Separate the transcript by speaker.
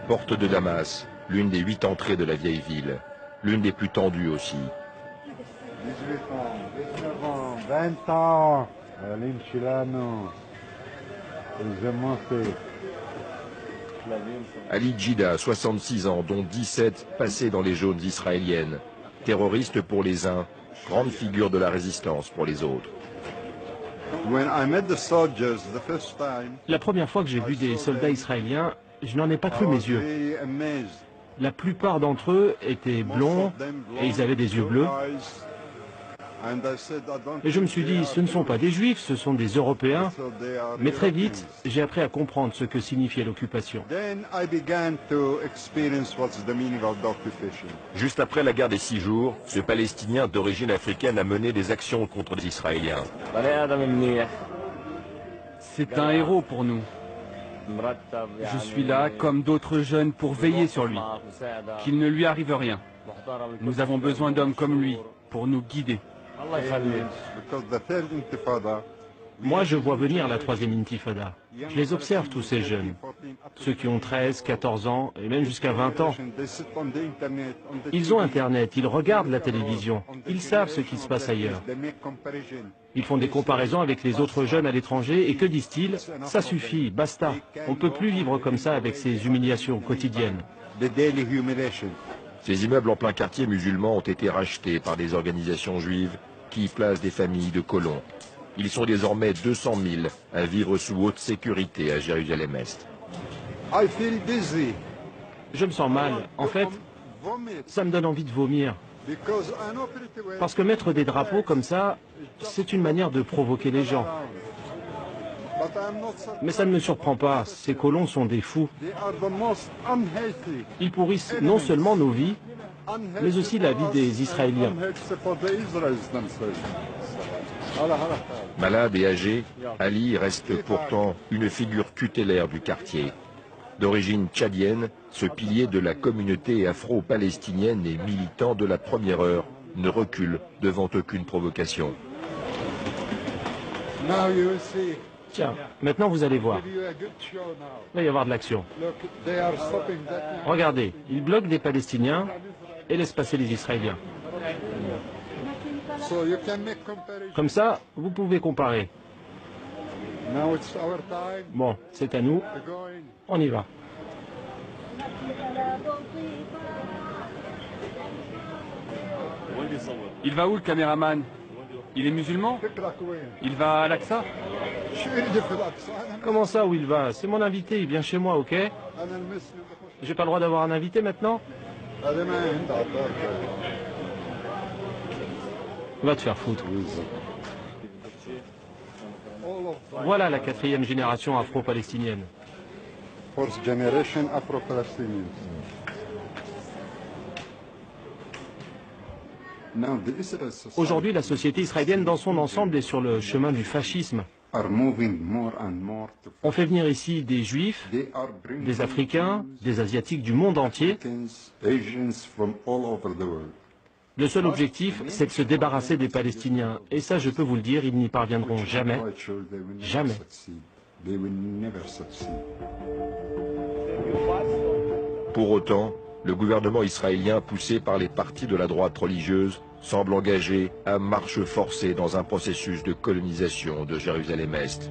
Speaker 1: Porte de Damas, l'une des 8 entrées de la vieille ville, l'une des plus tendues aussi.
Speaker 2: 18 ans, 19 ans, 20 ans, l'Inchilano,
Speaker 1: Ali Djida, 66 ans, dont 17 passés dans les jaunes israéliennes. Terroriste pour les uns, grande figure de la résistance pour les autres.
Speaker 3: La première fois que j'ai vu des soldats israéliens, je n'en ai pas cru mes yeux. La plupart d'entre eux étaient blonds et ils avaient des yeux bleus. Et je me suis dit, ce ne sont pas des Juifs, ce sont des Européens. Mais très vite, j'ai appris à comprendre ce que signifiait l'occupation.
Speaker 1: Juste après la guerre des 6 jours, ce Palestinien d'origine africaine a mené des actions contre les Israéliens.
Speaker 4: C'est un héros pour nous. Je suis là, comme d'autres jeunes, pour veiller sur lui, qu'il ne lui arrive rien. Nous avons besoin d'hommes comme lui, pour nous guider.
Speaker 3: Moi, je vois venir la troisième intifada. Je les observe, tous ces jeunes. Ceux qui ont 13, 14 ans, et même jusqu'à 20 ans. Ils ont Internet, ils regardent la télévision. Ils savent ce qui se passe ailleurs. Ils font des comparaisons avec les autres jeunes à l'étranger, et que disent-ils? Ça suffit, basta. On ne peut plus vivre comme ça avec ces humiliations quotidiennes.
Speaker 1: Ces immeubles en plein quartier musulman ont été rachetés par des organisations juives qui y placent des familles de colons. Ils sont désormais 200 000 à vivre sous haute sécurité à Jérusalem-Est.
Speaker 3: Je me sens mal. En fait, ça me donne envie de vomir. Parce que mettre des drapeaux comme ça, c'est une manière de provoquer les gens. Mais ça ne me surprend pas, ces colons sont des fous. Ils pourrissent non seulement nos vies, mais aussi la vie des Israéliens.
Speaker 1: Malade et âgé, Ali reste pourtant une figure tutélaire du quartier. D'origine tchadienne, ce pilier de la communauté afro-palestinienne et militant de la première heure ne recule devant aucune provocation.
Speaker 3: Tiens, maintenant vous allez voir. Il va y avoir de l'action. Regardez, ils bloquent des Palestiniens et laissent passer les Israéliens. Comme ça, vous pouvez comparer. Bon, c'est à nous. On y va.
Speaker 4: Il va où le caméraman? Il est musulman? Il va à l'Aqsa?
Speaker 3: Comment ça, où il va? C'est mon invité, il vient chez moi, ok? J'ai pas le droit d'avoir un invité maintenant? Va te faire foutre. Voilà la 4e génération afro-palestinienne. Aujourd'hui, la société israélienne dans son ensemble est sur le chemin du fascisme. On fait venir ici des Juifs, des Africains, des Asiatiques du monde entier. Le seul objectif, c'est de se débarrasser des Palestiniens. Et ça, je peux vous le dire, ils n'y parviendront jamais. Jamais.
Speaker 1: Pour autant, le gouvernement israélien, poussé par les partis de la droite religieuse, semble engagé à marche forcée dans un processus de colonisation de Jérusalem-Est.